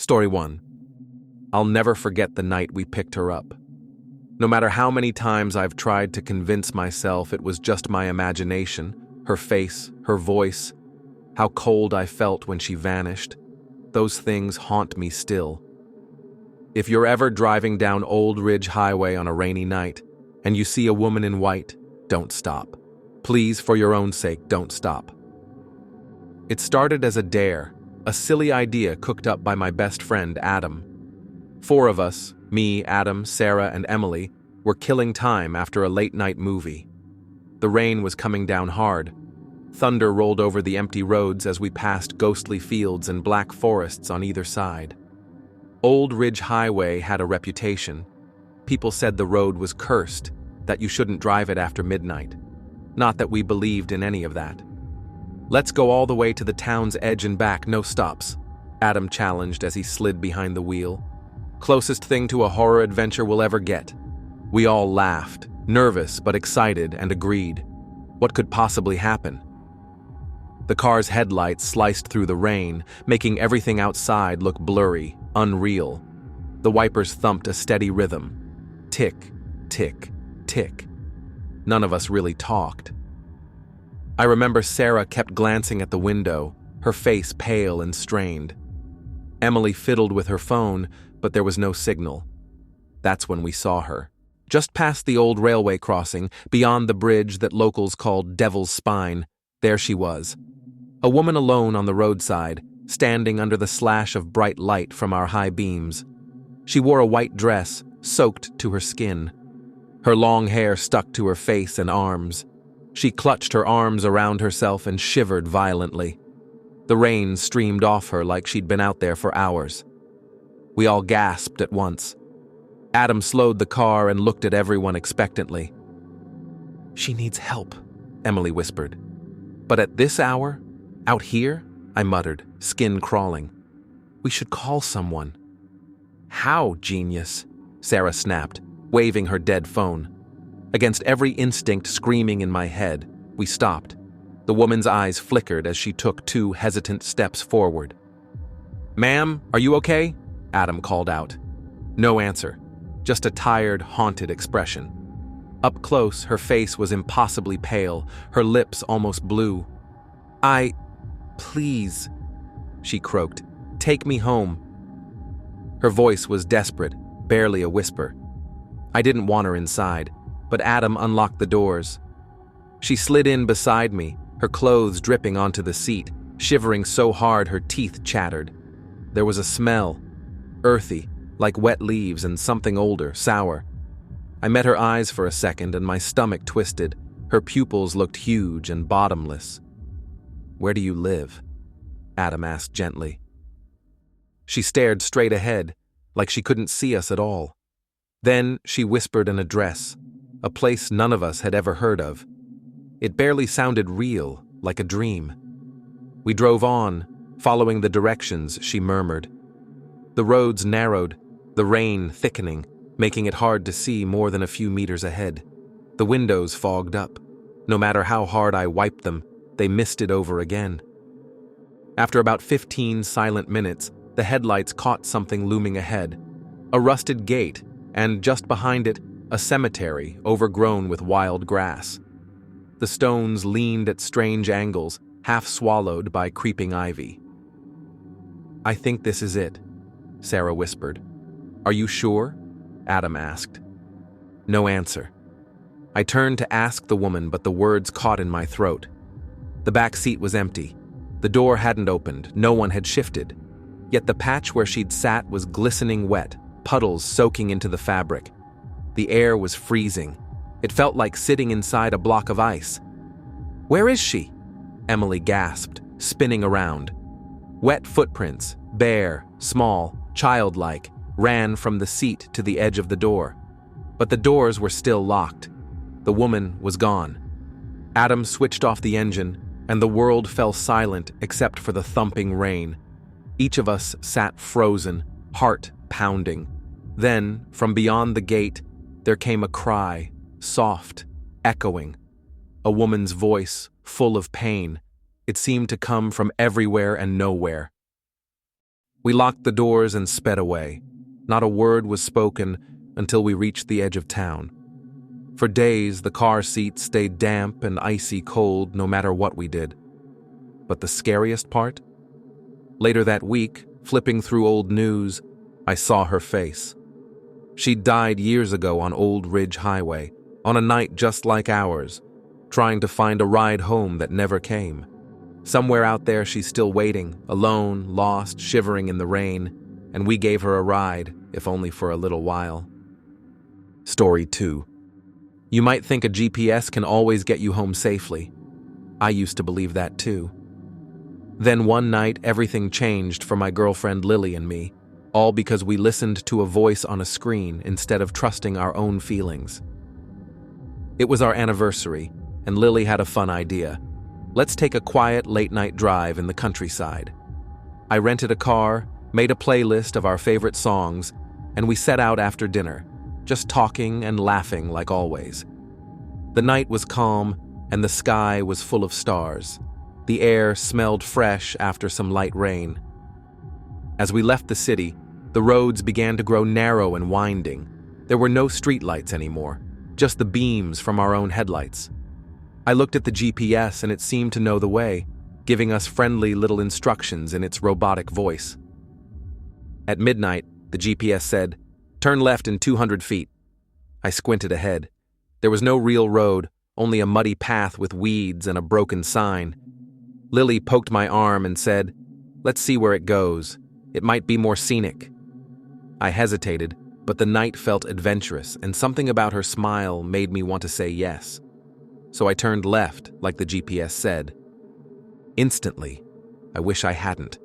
Story 1. I'll never forget the night we picked her up. No matter how many times I've tried to convince myself it was just my imagination, her face, her voice, how cold I felt when she vanished, those things haunt me still. If you're ever driving down Old Ridge Highway on a rainy night and you see a woman in white, don't stop. Please, for your own sake, don't stop. It started as a dare, a silly idea cooked up by my best friend, Adam. 4 of us, me, Adam, Sarah, and Emily, were killing time after a late-night movie. The rain was coming down hard. Thunder rolled over the empty roads as we passed ghostly fields and black forests on either side. Old Ridge Highway had a reputation. People said the road was cursed, that you shouldn't drive it after midnight. Not that we believed in any of that. "Let's go all the way to the town's edge and back, no stops," Adam challenged as he slid behind the wheel. "Closest thing to a horror adventure we'll ever get." We all laughed, nervous but excited, and agreed. What could possibly happen? The car's headlights sliced through the rain, making everything outside look blurry, unreal. The wipers thumped a steady rhythm. Tick, tick, tick. None of us really talked. I remember Sarah kept glancing at the window, her face pale and strained. Emily fiddled with her phone, but there was no signal. That's when we saw her. Just past the old railway crossing, beyond the bridge that locals called Devil's Spine, there she was. A woman alone on the roadside, standing under the slash of bright light from our high beams. She wore a white dress, soaked to her skin. Her long hair stuck to her face and arms. She clutched her arms around herself and shivered violently. The rain streamed off her like she'd been out there for hours. We all gasped at once. Adam slowed the car and looked at everyone expectantly. "She needs help," Emily whispered. "But at this hour? Out here?" I muttered, skin crawling. "We should call someone." "How, genius?" Sarah snapped, waving her dead phone. Against every instinct screaming in my head, we stopped. The woman's eyes flickered as she took 2 hesitant steps forward. "Ma'am, are you okay?" Adam called out. No answer, just a tired, haunted expression. Up close, her face was impossibly pale, her lips almost blue. Please," she croaked, "take me home." Her voice was desperate, barely a whisper. I didn't want her inside, but Adam unlocked the doors. She slid in beside me, her clothes dripping onto the seat, shivering so hard her teeth chattered. There was a smell, earthy, like wet leaves and something older, sour. I met her eyes for a second and my stomach twisted. Her pupils looked huge and bottomless. "Where do you live?" Adam asked gently. She stared straight ahead, like she couldn't see us at all. Then she whispered an address, a place none of us had ever heard of. It barely sounded real, like a dream. We drove on, following the directions she murmured. The roads narrowed, the rain thickening, making it hard to see more than a few meters ahead. The windows fogged up. No matter how hard I wiped them, they misted over again. After about 15 silent minutes, the headlights caught something looming ahead. A rusted gate, and just behind it, a cemetery overgrown with wild grass. The stones leaned at strange angles, half swallowed by creeping ivy. "I think this is it," Sarah whispered. "Are you sure?" Adam asked. No answer. I turned to ask the woman, but the words caught in my throat. The back seat was empty. The door hadn't opened, no one had shifted. Yet the patch where she'd sat was glistening wet, puddles soaking into the fabric. The air was freezing. It felt like sitting inside a block of ice. "Where is she?" Emily gasped, spinning around. Wet footprints, bare, small, childlike, ran from the seat to the edge of the door. But the doors were still locked. The woman was gone. Adam switched off the engine, and the world fell silent except for the thumping rain. Each of us sat frozen, heart pounding. Then, from beyond the gate, there came a cry, soft, echoing. A woman's voice, full of pain. It seemed to come from everywhere and nowhere. We locked the doors and sped away. Not a word was spoken until we reached the edge of town. For days, the car seats stayed damp and icy cold no matter what we did. But the scariest part? Later that week, flipping through old news, I saw her face. She'd died years ago on Old Ridge Highway, on a night just like ours, trying to find a ride home that never came. Somewhere out there she's still waiting, alone, lost, shivering in the rain, and we gave her a ride, if only for a little while. Story 2. You might think a GPS can always get you home safely. I used to believe that too. Then one night, everything changed for my girlfriend Lily and me, all because we listened to a voice on a screen instead of trusting our own feelings. It was our anniversary, and Lily had a fun idea. Let's take a quiet late-night drive in the countryside. I rented a car, made a playlist of our favorite songs, and we set out after dinner, just talking and laughing like always. The night was calm, and the sky was full of stars. The air smelled fresh after some light rain. As we left the city, the roads began to grow narrow and winding. There were no streetlights anymore, just the beams from our own headlights. I looked at the GPS and it seemed to know the way, giving us friendly little instructions in its robotic voice. At midnight, the GPS said, "Turn left in 200 feet. I squinted ahead. There was no real road, only a muddy path with weeds and a broken sign. Lily poked my arm and said, "Let's see where it goes. It might be more scenic." I hesitated, but the night felt adventurous, and something about her smile made me want to say yes. So I turned left, like the GPS said. Instantly, I wish I hadn't.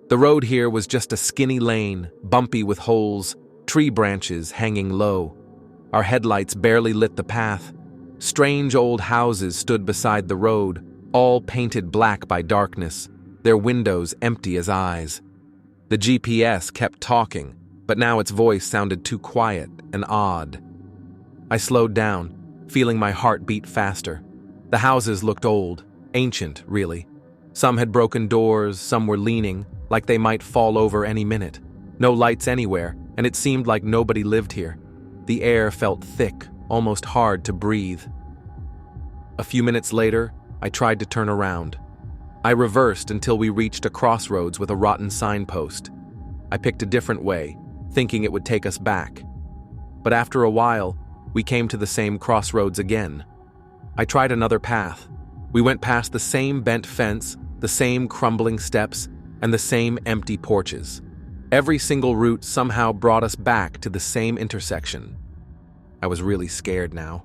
The road here was just a skinny lane, bumpy with holes, tree branches hanging low. Our headlights barely lit the path. Strange old houses stood beside the road, all painted black by darkness, their windows empty as eyes. The GPS kept talking, but now its voice sounded too quiet and odd. I slowed down, feeling my heart beat faster. The houses looked old, ancient, really. Some had broken doors, some were leaning, like they might fall over any minute. No lights anywhere, and it seemed like nobody lived here. The air felt thick, almost hard to breathe. A few minutes later, I tried to turn around. I reversed until we reached a crossroads with a rotten signpost. I picked a different way, thinking it would take us back. But after a while, we came to the same crossroads again. I tried another path. We went past the same bent fence, the same crumbling steps, and the same empty porches. Every single route somehow brought us back to the same intersection. I was really scared now.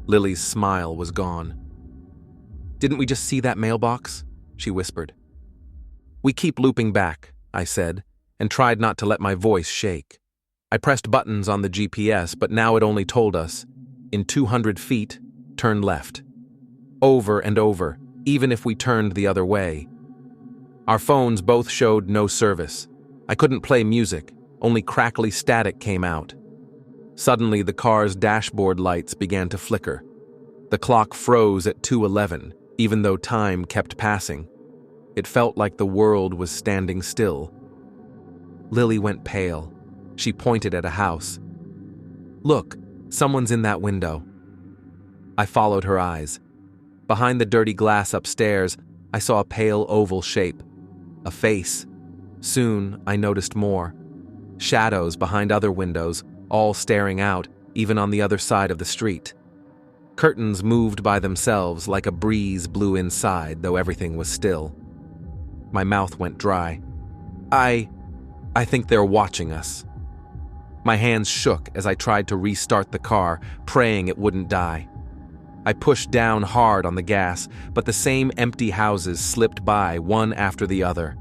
Lily's smile was gone. "Didn't we just see that mailbox?" she whispered. "We keep looping back," I said, and tried not to let my voice shake. I pressed buttons on the GPS, but now it only told us, "In 200 feet, turn left." Over and over, even if we turned the other way. Our phones both showed no service. I couldn't play music, only crackly static came out. Suddenly, the car's dashboard lights began to flicker. The clock froze at 2:11, even though time kept passing. It felt like the world was standing still. Lily went pale. She pointed at a house. "Look, someone's in that window." I followed her eyes. Behind the dirty glass upstairs, I saw a pale oval shape. A face. Soon, I noticed more. Shadows behind other windows, all staring out, even on the other side of the street. Curtains moved by themselves like a breeze blew inside, though everything was still. My mouth went dry. I think they're watching us. My hands shook as I tried to restart the car, praying it wouldn't die. I pushed down hard on the gas, but the same empty houses slipped by one after the other.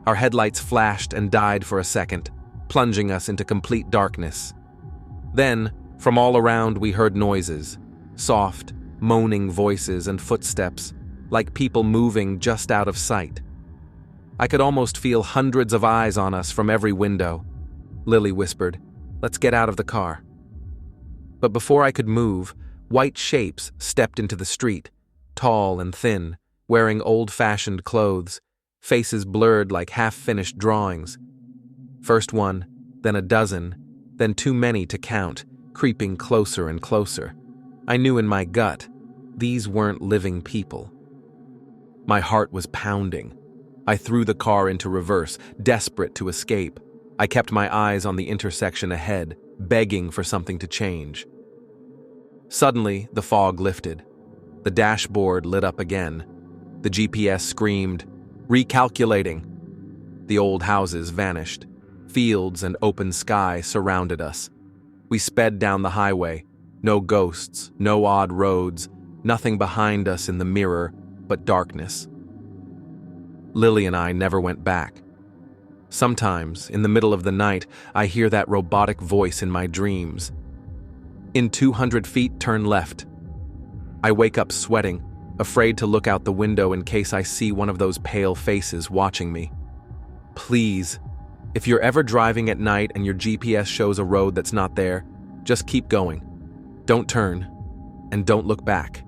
Our headlights flashed and died for a second, plunging us into complete darkness. Then, from all around we heard noises, soft, moaning voices and footsteps, like people moving just out of sight. I could almost feel hundreds of eyes on us from every window. Lily whispered, "Let's get out of the car." But before I could move, white shapes stepped into the street, tall and thin, wearing old-fashioned clothes, faces blurred like half-finished drawings. First one, then a dozen, then too many to count, creeping closer and closer. I knew in my gut, these weren't living people. My heart was pounding. I threw the car into reverse, desperate to escape. I kept my eyes on the intersection ahead, begging for something to change. Suddenly, the fog lifted. The dashboard lit up again. The GPS screamed, "Recalculating." The old houses vanished. Fields and open sky surrounded us. We sped down the highway. No ghosts, no odd roads, nothing behind us in the mirror but darkness. Lily and I never went back. Sometimes, in the middle of the night, I hear that robotic voice in my dreams. "In 200 feet, turn left." I wake up sweating, afraid to look out the window in case I see one of those pale faces watching me. Please, if you're ever driving at night and your GPS shows a road that's not there, just keep going. Don't turn, and don't look back.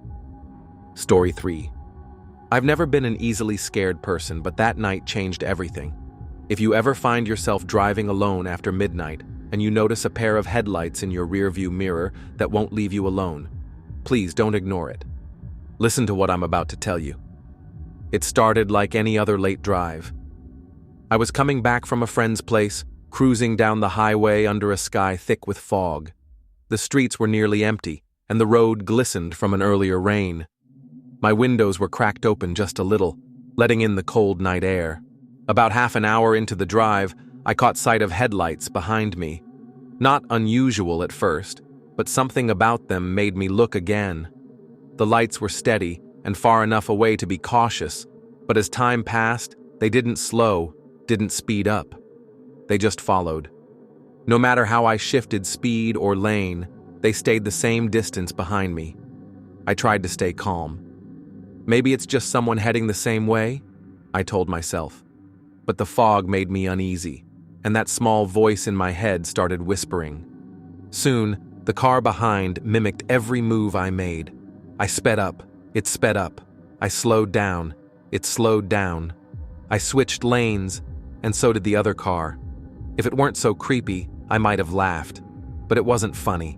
Story 3. I've never been an easily scared person, but that night changed everything. If you ever find yourself driving alone after midnight and you notice a pair of headlights in your rearview mirror that won't leave you alone, please don't ignore it. Listen to what I'm about to tell you. It started like any other late drive. I was coming back from a friend's place, cruising down the highway under a sky thick with fog. The streets were nearly empty, and the road glistened from an earlier rain. My windows were cracked open just a little, letting in the cold night air. About half an hour into the drive, I caught sight of headlights behind me. Not unusual at first, but something about them made me look again. The lights were steady and far enough away to be cautious, but as time passed, they didn't slow, didn't speed up. They just followed. No matter how I shifted speed or lane, they stayed the same distance behind me. I tried to stay calm. Maybe it's just someone heading the same way, I told myself. But the fog made me uneasy, and that small voice in my head started whispering. Soon, the car behind mimicked every move I made. I sped up, it sped up. I slowed down, it slowed down. I switched lanes, and so did the other car. If it weren't so creepy, I might have laughed, but it wasn't funny.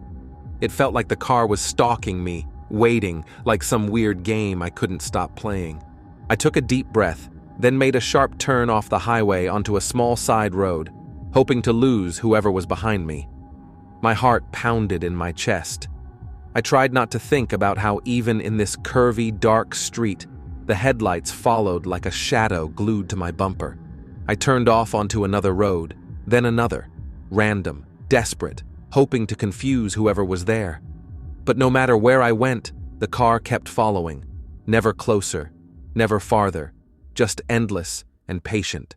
It felt like the car was stalking me, waiting, like some weird game I couldn't stop playing. I took a deep breath, then made a sharp turn off the highway onto a small side road, hoping to lose whoever was behind me. My heart pounded in my chest. I tried not to think about how even in this curvy, dark street, the headlights followed like a shadow glued to my bumper. I turned off onto another road, then another, random, desperate, hoping to confuse whoever was there. But no matter where I went, the car kept following, never closer, never farther, just endless and patient.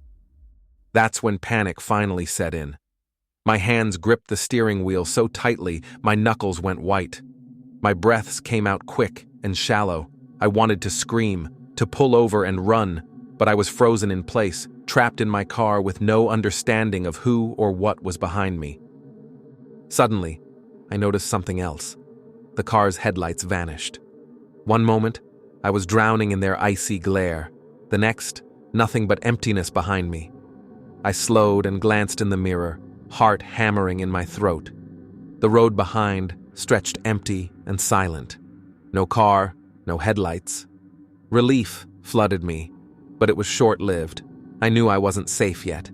That's when panic finally set in. My hands gripped the steering wheel so tightly, my knuckles went white. My breaths came out quick and shallow. I wanted to scream, to pull over and run, but I was frozen in place, trapped in my car with no understanding of who or what was behind me. Suddenly, I noticed something else. The car's headlights vanished. One moment, I was drowning in their icy glare. The next, nothing but emptiness behind me. I slowed and glanced in the mirror, heart hammering in my throat. The road behind stretched empty and silent. No car, no headlights. Relief flooded me, but it was short-lived. I knew I wasn't safe yet.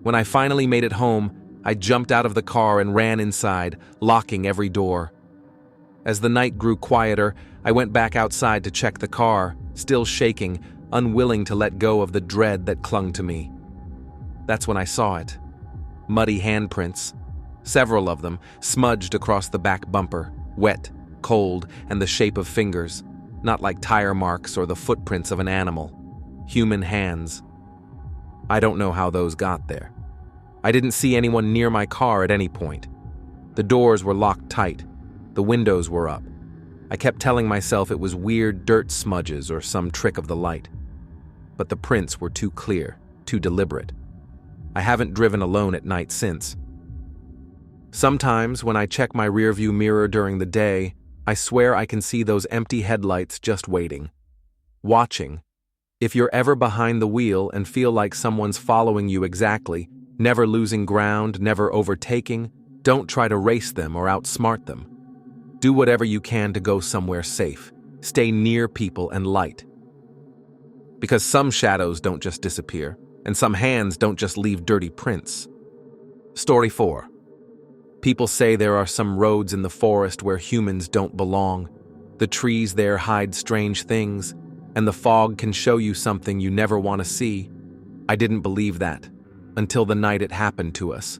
When I finally made it home, I jumped out of the car and ran inside, locking every door. As the night grew quieter, I went back outside to check the car, still shaking, unwilling to let go of the dread that clung to me. That's when I saw it. Muddy handprints, several of them smudged across the back bumper, wet, cold, and the shape of fingers, not like tire marks or the footprints of an animal. Human hands. I don't know how those got there. I didn't see anyone near my car at any point. The doors were locked tight. The windows were up. I kept telling myself it was weird dirt smudges or some trick of the light. But the prints were too clear, too deliberate. I haven't driven alone at night since. Sometimes when I check my rearview mirror during the day, I swear I can see those empty headlights just waiting, watching, If you're ever behind the wheel and feel like someone's following you exactly, never losing ground, never overtaking, don't try to race them or outsmart them. Do whatever you can to go somewhere safe. Stay near people and light. Because some shadows don't just disappear, and some hands don't just leave dirty prints. Story 4. People say there are some roads in the forest where humans don't belong. The trees there hide strange things, and the fog can show you something you never want to see. I didn't believe that, until the night it happened to us.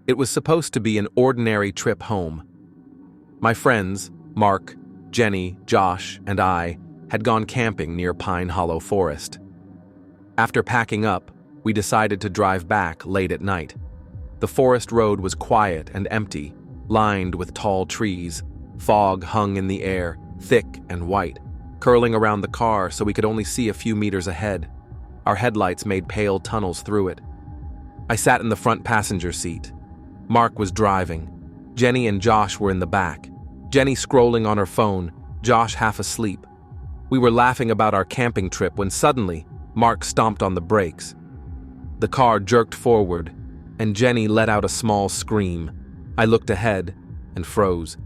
It was supposed to be an ordinary trip home. My friends, Mark, Jenny, Josh, and I, had gone camping near Pine Hollow Forest. After packing up, we decided to drive back late at night. The forest road was quiet and empty, lined with tall trees. Fog hung in the air, thick and white, curling around the car so we could only see a few meters ahead. Our headlights made pale tunnels through it. I sat in the front passenger seat. Mark was driving. Jenny and Josh were in the back. Jenny scrolling on her phone, Josh half asleep. We were laughing about our camping trip when suddenly, Mark stomped on the brakes. The car jerked forward, and Jenny let out a small scream. I looked ahead and froze.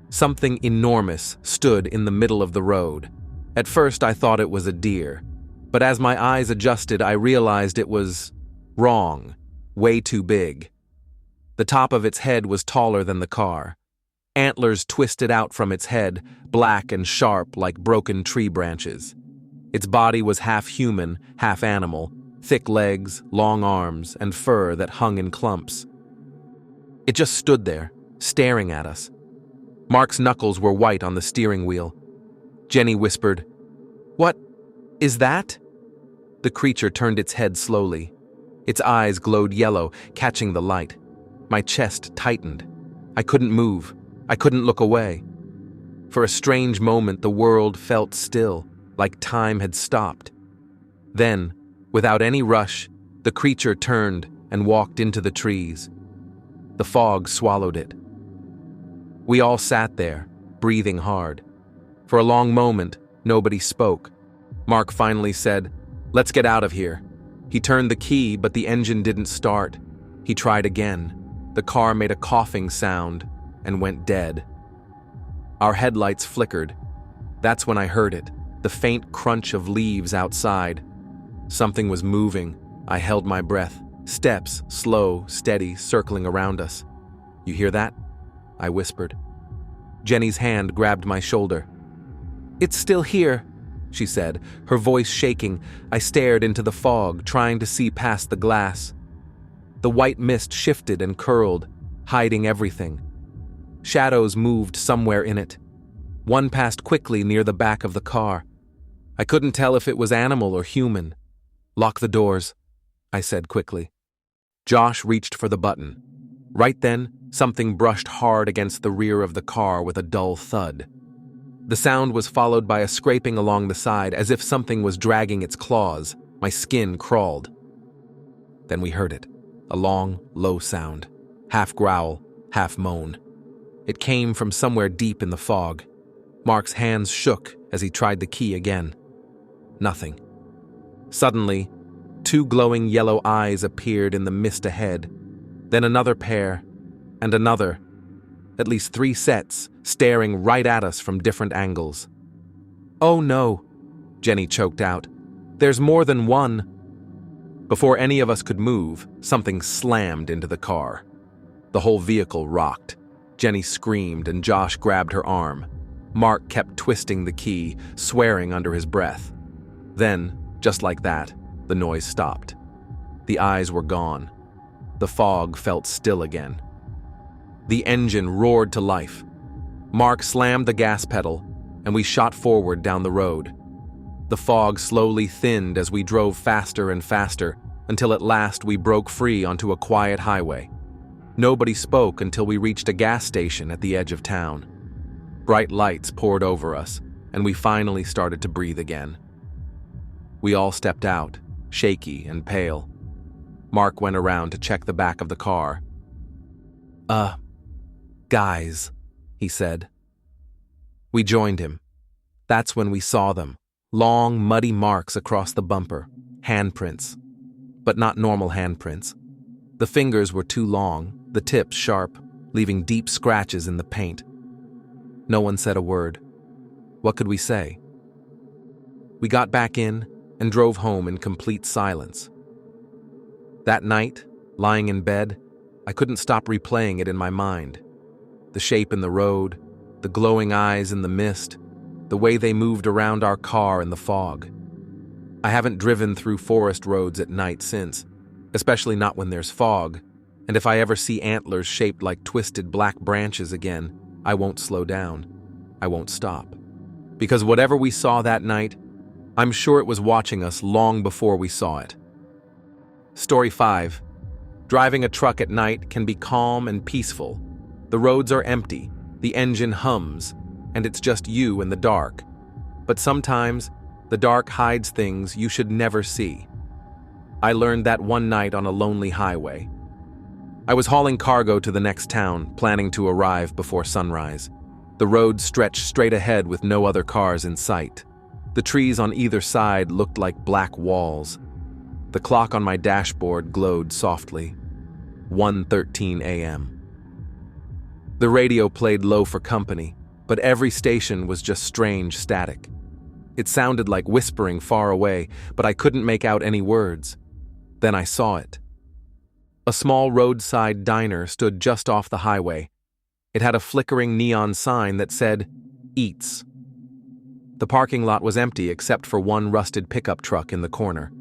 Something enormous stood in the middle of the road. At first I thought it was a deer, but as my eyes adjusted I realized it was wrong, way too big. The top of its head was taller than the car. Antlers twisted out from its head, black and sharp like broken tree branches. Its body was half human, half animal, thick legs, long arms, and fur that hung in clumps. It just stood there, staring at us. Mark's knuckles were white on the steering wheel. Jenny whispered, "What is that?" The creature turned its head slowly. Its eyes glowed yellow, catching the light. My chest tightened. I couldn't move. I couldn't look away. For a strange moment, the world felt still, like time had stopped. Then, without any rush, the creature turned and walked into the trees. The fog swallowed it. We all sat there, breathing hard. For a long moment, nobody spoke. Mark finally said, "Let's get out of here." He turned the key, but the engine didn't start. He tried again. The car made a coughing sound and went dead. Our headlights flickered. That's when I heard it, the faint crunch of leaves outside. Something was moving. I held my breath. Steps, slow, steady, circling around us. "You hear that?" I whispered. Jenny's hand grabbed my shoulder. "It's still here," she said, her voice shaking. I stared into the fog, trying to see past the glass. The white mist shifted and curled, hiding everything. Shadows moved somewhere in it. One passed quickly near the back of the car. I couldn't tell if it was animal or human. "Lock the doors," I said quickly. Josh reached for the button. Right then, something brushed hard against the rear of the car with a dull thud. The sound was followed by a scraping along the side, as if something was dragging its claws. My skin crawled. Then we heard it, a long, low sound, half growl, half moan. It came from somewhere deep in the fog. Mark's hands shook as he tried the key again. Nothing. Suddenly, 2 glowing yellow eyes appeared in the mist ahead, then another pair, and another, at least 3 sets, staring right at us from different angles. "Oh no," Jenny choked out. "There's more than one." Before any of us could move, something slammed into the car. The whole vehicle rocked. Jenny screamed and Josh grabbed her arm. Mark kept twisting the key, swearing under his breath. Then, just like that, the noise stopped. The eyes were gone. The fog felt still again. The engine roared to life. Mark slammed the gas pedal, and we shot forward down the road. The fog slowly thinned as we drove faster and faster, until at last we broke free onto a quiet highway. Nobody spoke until we reached a gas station at the edge of town. Bright lights poured over us, and we finally started to breathe again. We all stepped out, shaky and pale. Mark went around to check the back of the car. Guys," he said. We joined him. That's when we saw them, Long, muddy marks across the bumper, handprints, but not normal handprints. The fingers were too long, the tips sharp, leaving deep scratches in the paint. No one said a word. What could we say? We got back in and drove home in complete silence. That night, lying in bed, I couldn't stop replaying it in my mind. The shape in the road, the glowing eyes in the mist, the way they moved around our car in the fog. I haven't driven through forest roads at night since, especially not when there's fog, and if I ever see antlers shaped like twisted black branches again, I won't slow down. I won't stop. Because whatever we saw that night, I'm sure it was watching us long before we saw it. Story 5. Driving a truck at night can be calm and peaceful. The roads are empty, the engine hums, and it's just you in the dark. But sometimes, the dark hides things you should never see. I learned that one night on a lonely highway. I was hauling cargo to the next town, planning to arrive before sunrise. The road stretched straight ahead with no other cars in sight. The trees on either side looked like black walls. The clock on my dashboard glowed softly. 1:13 a.m. The radio played low for company, but every station was just strange static. It sounded like whispering far away, but I couldn't make out any words. Then I saw it. A small roadside diner stood just off the highway. It had a flickering neon sign that said, "Eats." The parking lot was empty except for one rusted pickup truck in the corner.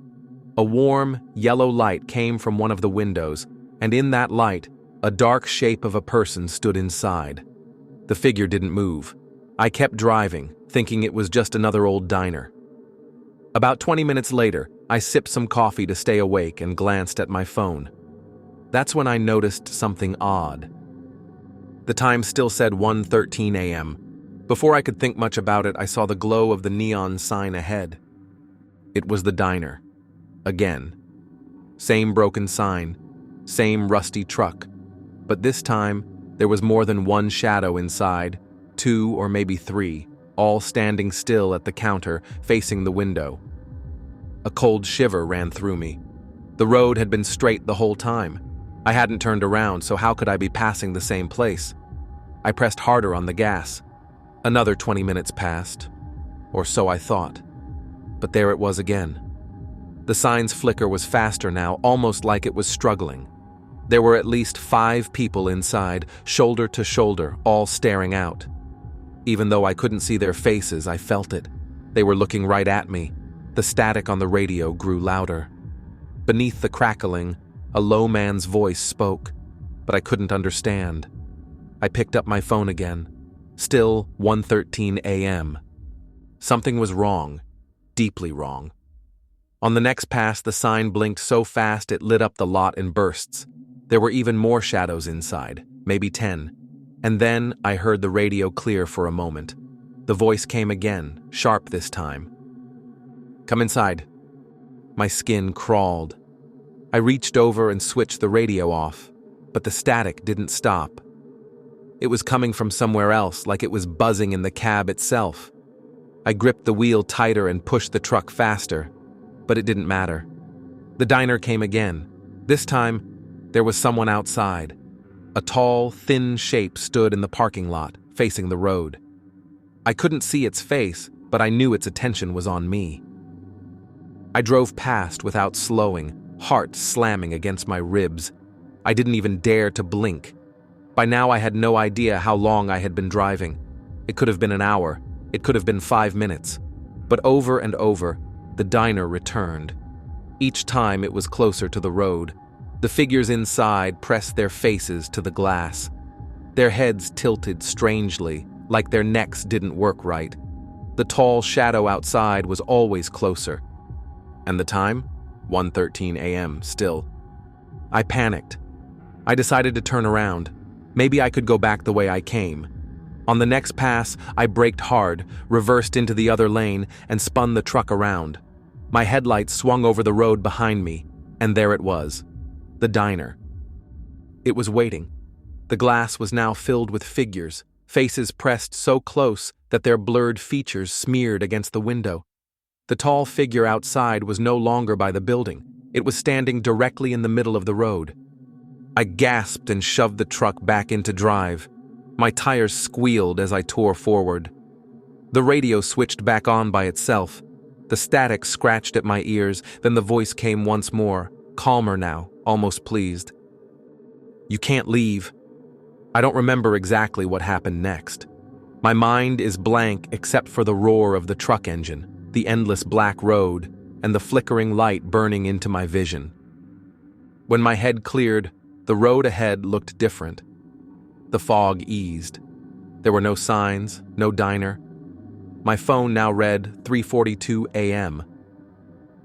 A warm, yellow light came from one of the windows, and in that light, a dark shape of a person stood inside. The figure didn't move. I kept driving, thinking it was just another old diner. About 20 minutes later, I sipped some coffee to stay awake and glanced at my phone. That's when I noticed something odd. The time still said 1:13 a.m. Before I could think much about it, I saw the glow of the neon sign ahead. It was the diner. Again. Same broken sign, same rusty truck, but this time there was more than one shadow inside, 2 or maybe 3, all standing still at the counter, facing the window. A cold shiver ran through me. The road had been straight the whole time. I hadn't turned around, so how could I be passing the same place? I pressed harder on the gas. Another 20 minutes passed, or so I thought. But there it was again. The sign's flicker was faster now, almost like it was struggling. There were at least 5 people inside, shoulder to shoulder, all staring out. Even though I couldn't see their faces, I felt it. They were looking right at me. The static on the radio grew louder. Beneath the crackling, a low man's voice spoke, but I couldn't understand. I picked up my phone again. Still 1:13 a.m. Something was wrong, deeply wrong. On the next pass, the sign blinked so fast it lit up the lot in bursts. There were even more shadows inside, maybe 10. And then I heard the radio clear for a moment. The voice came again, sharp this time. "Come inside." My skin crawled. I reached over and switched the radio off, but the static didn't stop. It was coming from somewhere else, like it was buzzing in the cab itself. I gripped the wheel tighter and pushed the truck faster, but it didn't matter. The diner came again. This time, there was someone outside. A tall, thin shape stood in the parking lot, facing the road. I couldn't see its face, but I knew its attention was on me. I drove past without slowing, heart slamming against my ribs. I didn't even dare to blink. By now I had no idea how long I had been driving. It could have been an hour. It could have been 5 minutes. But over and over, the diner returned. Each time it was closer to the road. The figures inside pressed their faces to the glass. Their heads tilted strangely, like their necks didn't work right. The tall shadow outside was always closer. And the time? 1:13 a.m. still. I panicked. I decided to turn around. Maybe I could go back the way I came. On the next pass, I braked hard, reversed into the other lane, and spun the truck around. My headlights swung over the road behind me, and there it was. The diner. It was waiting. The glass was now filled with figures, faces pressed so close that their blurred features smeared against the window. The tall figure outside was no longer by the building. It was standing directly in the middle of the road. I gasped and shoved the truck back into drive. My tires squealed as I tore forward. The radio switched back on by itself. The static scratched at my ears, then the voice came once more, calmer now, almost pleased. "You can't leave." I don't remember exactly what happened next. My mind is blank except for the roar of the truck engine, the endless black road, and the flickering light burning into my vision. When my head cleared, the road ahead looked different. The fog eased. There were no signs, no diner. My phone now read 3:42 a.m.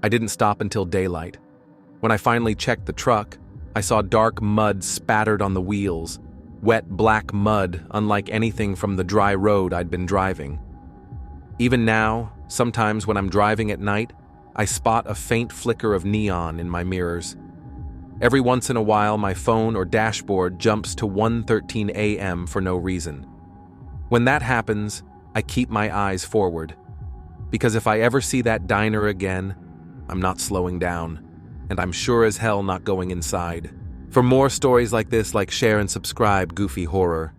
I didn't stop until daylight. When I finally checked the truck, I saw dark mud spattered on the wheels, wet black mud unlike anything from the dry road I'd been driving. Even now, sometimes when I'm driving at night, I spot a faint flicker of neon in my mirrors. Every once in a while, my phone or dashboard jumps to 1:13 a.m. for no reason. When that happens, I keep my eyes forward. Because if I ever see that diner again, I'm not slowing down. And I'm sure as hell not going inside. For more stories like this, share and subscribe, Goofy Horror.